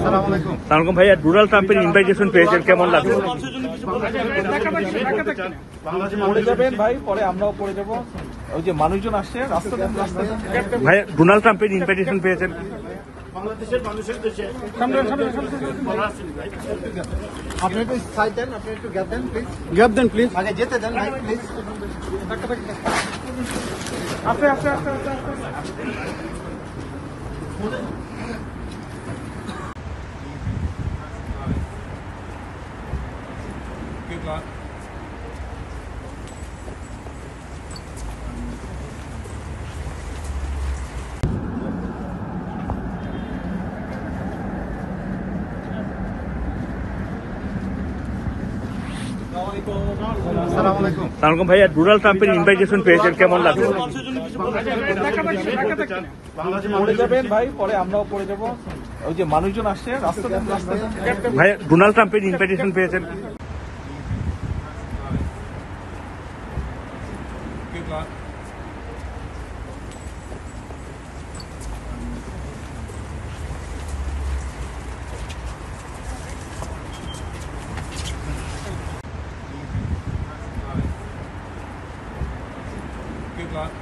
সালামালাইকুম ভাইয়া, ডোনাল্ড ট্রাম্পের ইনভাইটেশন পেয়েছেন, কেমন লাগছে? পড়ে যাবেন ভাই, পরে আমরাও পড়ে যাবো। ওই যে মানুষজন আসছে রাস্তা ভাইয়া, ডোনাল্ড ট্রাম্পের ইনভাইটেশন পেয়েছেন। বাংলাদেশের মানুষের দেশে আপনি একটু সাইড দেন, আপনি একটু গ্যাপ দেন প্লিজ, আগে যেতে দেন ভাই প্লিজ। আস্তে আস্তে আস্তে আস্তে সালামালাইকুম ভাইয়া, ডোনাল্ড ট্রাম্পের ইনভাইটেশন পেয়েছেন, কেমন লাগছে? পড়ে যাবেন ভাই, পরে আমরাও পড়ে যাবো। ওই যে মানুষজন আসছে রাস্তা ভাইয়া, ডোনাল্ড ট্রাম্পের ইনভাইটেশন পেয়েছেন। Good luck.